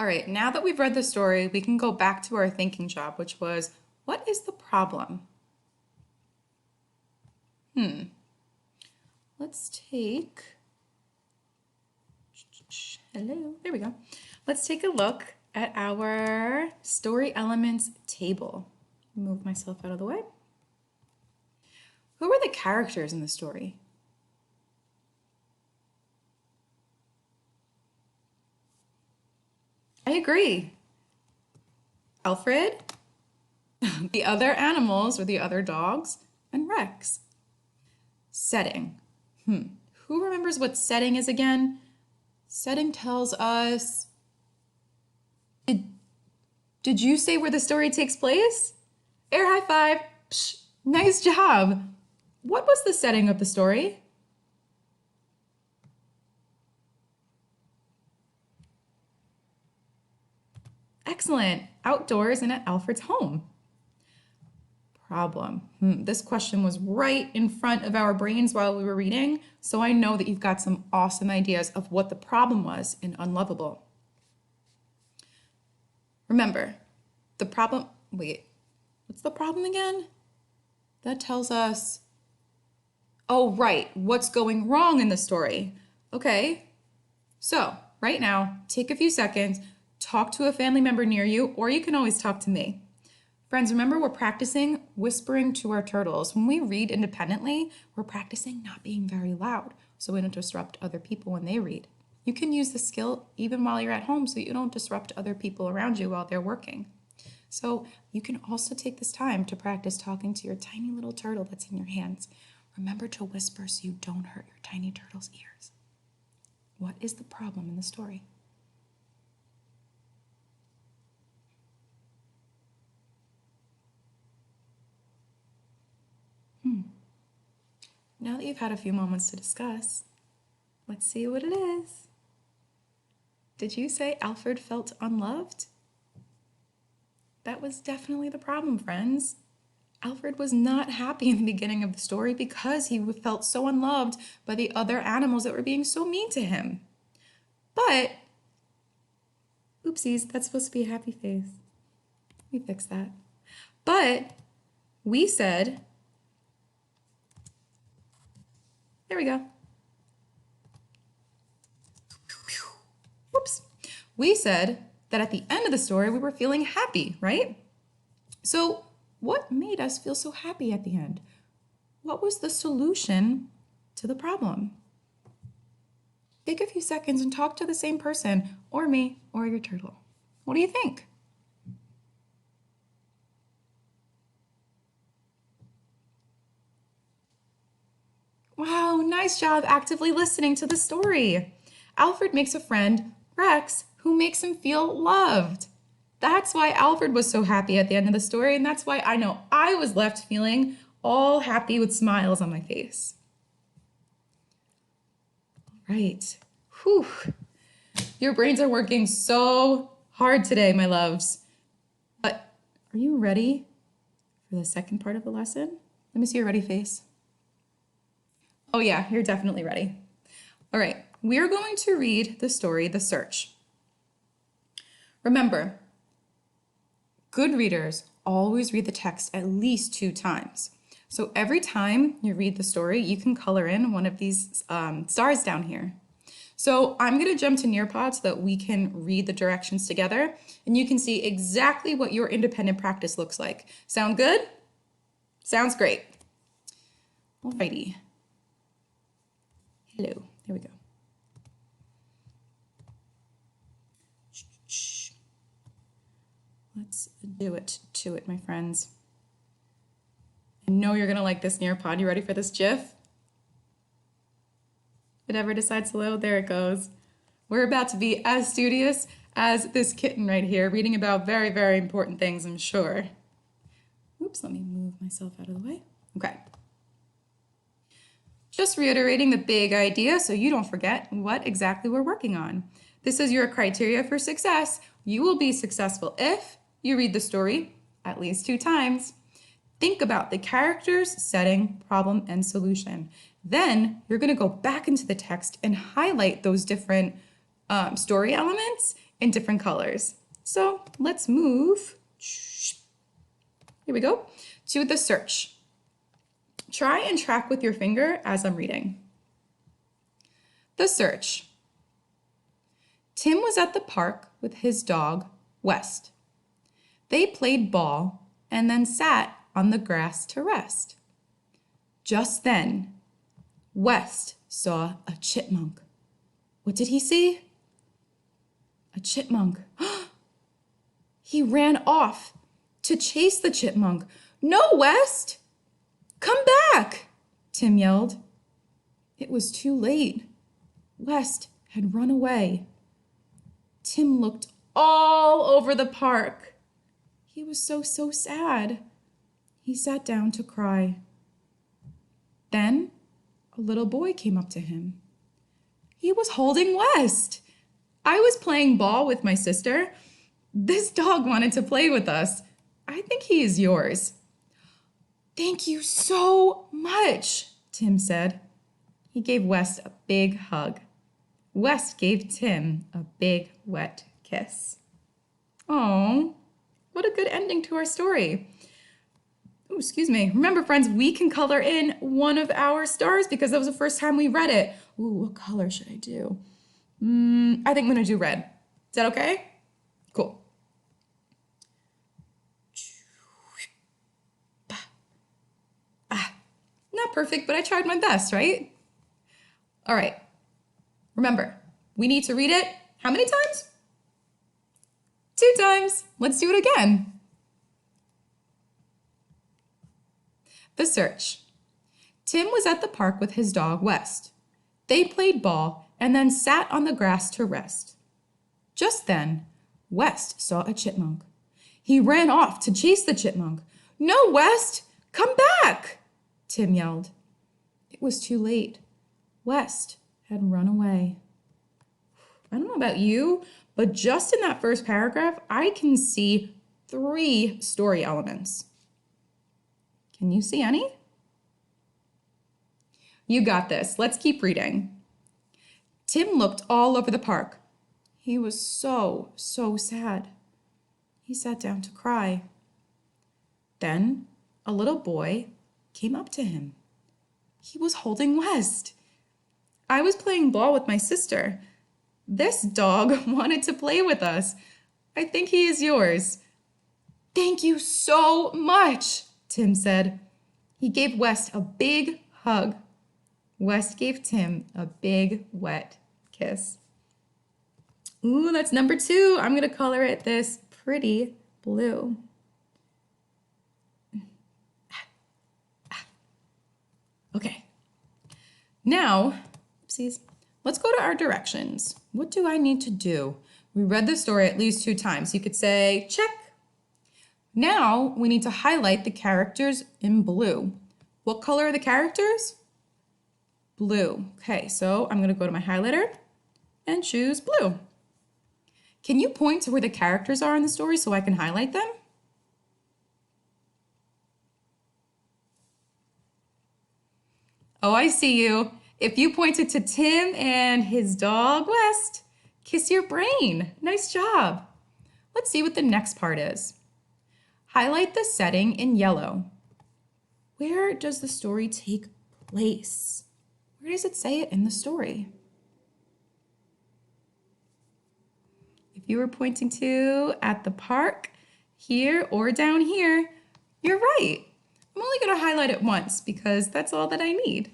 All right, now that we've read the story, we can go back to our thinking job, which was, what is the problem? Let's take, hello, there we go. Let's take a look at our story elements table. Move myself out of the way. Who were the characters in the story? I agree. Alfred, the other animals or the other dogs, and Rex. Setting. Who remembers what setting is again? Setting tells us... Did you say where the story takes place? Air high five. Psh, nice job. What was the setting of the story? Excellent. Outdoors and at Alfred's home. Problem. This question was right in front of our brains while we were reading, so I know that you've got some awesome ideas of what the problem was in Unlovable. Remember, the problem... Wait, what's the problem again? That tells us... Oh, right, what's going wrong in the story. Okay, so right now, take a few seconds, talk to a family member near you, or you can always talk to me. Friends, remember we're practicing whispering to our turtles. When we read independently, we're practicing not being very loud so we don't disrupt other people when they read. You can use the skill even while you're at home so you don't disrupt other people around you while they're working. So you can also take this time to practice talking to your tiny little turtle that's in your hands. Remember to whisper so you don't hurt your tiny turtle's ears. What is the problem in the story? Now that you've had a few moments to discuss, let's see what it is. Did you say Alfred felt unloved? That was definitely the problem, friends. Alfred was not happy in the beginning of the story because he felt so unloved by the other animals that were being so mean to him. But, oopsies, that's supposed to be a happy face. Let me fix that. But we said, there we go. Whoops. We said that at the end of the story, we were feeling happy, right? So what made us feel so happy at the end? What was the solution to the problem? Take a few seconds and talk to the same person, or me, or your turtle. What do you think? Wow, nice job actively listening to the story. Alfred makes a friend, Rex, who makes him feel loved. That's why Alfred was so happy at the end of the story, and that's why I know I was left feeling all happy with smiles on my face. All right. Whew. Your brains are working so hard today, my loves. But are you ready for the second part of the lesson? Let me see your ready face. Oh yeah, you're definitely ready. All right, we're going to read the story, The Search. Remember, good readers always read the text at least 2 times. So every time you read the story, you can color in one of these stars down here. So I'm going to jump to Nearpod so that we can read the directions together and you can see exactly what your independent practice looks like. Sound good? Sounds great. Alrighty. Hello, there we go. Let's do it to it, my friends. I know you're gonna like this Nearpod. You ready for this GIF? If it ever decides to load, there it goes. We're about to be as studious as this kitten right here, reading about very, very important things, I'm sure. Oops, let me move myself out of the way. Okay. Just reiterating the big idea so you don't forget what exactly we're working on. This is your criteria for success. You will be successful if you read the story at least 2 times. Think about the characters, setting, problem, and solution. Then you're going to go back into the text and highlight those different story elements in different colors. So let's move, here we go, to the search. Try and track with your finger as I'm reading. The search. Tim was at the park with his dog, West. They played ball and then sat on the grass to rest. Just then, West saw a chipmunk. What did he see? A chipmunk. He ran off to chase the chipmunk. No, West! Come back! Tim yelled. It was too late. West had run away. Tim looked all over the park. He was so sad. He sat down to cry. Then a little boy came up to him. He was holding West. I was playing ball with my sister. This dog wanted to play with us. I think he is yours. Thank you so much, Tim said. He gave West a big hug. West gave Tim a big wet kiss. Oh, what a good ending to our story. Oh, excuse me. Remember, friends, we can color in one of our stars because that was the first time we read it. Ooh, what color should I do? I think I'm going to do red. Is that okay? Cool. Not perfect, but I tried my best, right? All right. Remember, we need to read it how many times? 2 times. Let's do it again. The search. Tim was at the park with his dog, West. They played ball and then sat on the grass to rest. Just then, West saw a chipmunk. He ran off to chase the chipmunk. No, West! Come back! Tim yelled. It was too late. West had run away. I don't know about you, but just in that first paragraph, I can see 3 story elements. Can you see any? You got this. Let's keep reading. Tim looked all over the park. He was so sad. He sat down to cry. Then a little boy came up to him. He was holding West. I was playing ball with my sister. This dog wanted to play with us. I think he is yours. Thank you so much, Tim said. He gave West a big hug. West gave Tim a big wet kiss. Ooh, that's number 2. I'm going to color it this pretty blue. Okay. Now, oopsies, let's go to our directions. What do I need to do? We read the story at least 2 times. You could say, check. Now we need to highlight the characters in blue. What color are the characters? Blue. Okay, so I'm going to go to my highlighter and choose blue. Can you point to where the characters are in the story so I can highlight them? Oh, I see you. If you pointed to Tim and his dog, West, kiss your brain. Nice job. Let's see what the next part is. Highlight the setting in yellow. Where does the story take place? Where does it say it in the story? If you were pointing to at the park, here or down here, you're right. I'm only going to highlight it once because that's all that I need.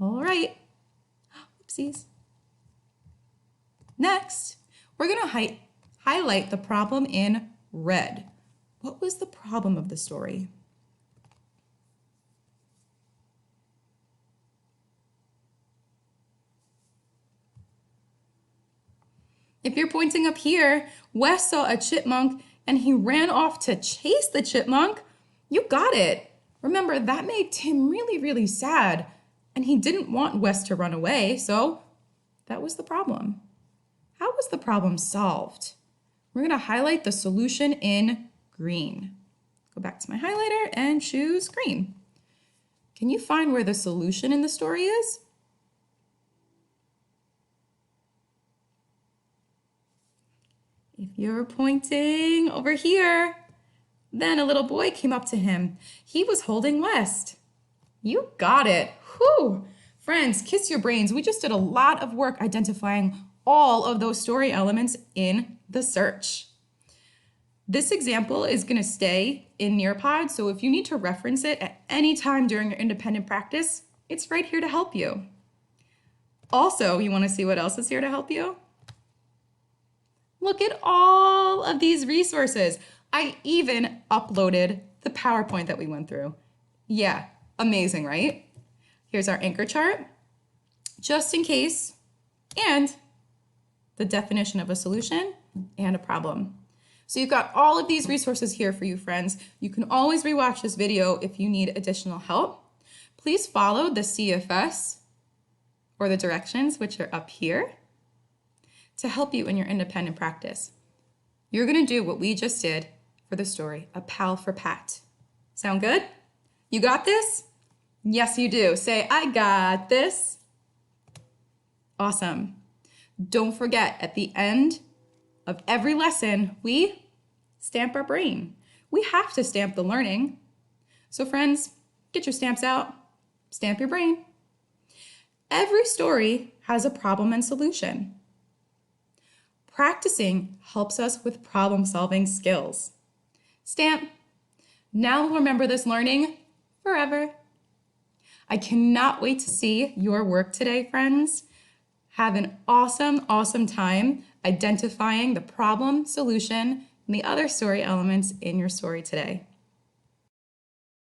All right. Oopsies. Next, we're going to highlight the problem in red. What was the problem of the story? If you're pointing up here, West saw a chipmunk and he ran off to chase the chipmunk. You got it. Remember, that made Tim really sad, and he didn't want West to run away, so that was the problem. How was the problem solved? We're going to highlight the solution in green. Go back to my highlighter and choose green. Can you find where the solution in the story is? If you're pointing over here, then a little boy came up to him. He was holding West. You got it. Whew. Friends, kiss your brains. We just did a lot of work identifying all of those story elements in the search. This example is going to stay in Nearpod, so if you need to reference it at any time during your independent practice, it's right here to help you. Also, you want to see what else is here to help you? Look at all of these resources. I even uploaded the PowerPoint that we went through. Yeah, amazing, right? Here's our anchor chart, just in case, and the definition of a solution and a problem. So you've got all of these resources here for you, friends. You can always rewatch this video if you need additional help. Please follow the CFS or the directions, which are up here, to help you in your independent practice. You're gonna do what we just did for the story, A Pal for Pat. Sound good? You got this? Yes, you do. Say, I got this. Awesome. Don't forget, at the end of every lesson, we stamp our brain. We have to stamp the learning. So friends, get your stamps out, stamp your brain. Every story has a problem and solution. Practicing helps us with problem-solving skills. Stamp. Now remember this learning forever. I cannot wait to see your work today, friends. Have an awesome, awesome time identifying the problem, solution, and the other story elements in your story today.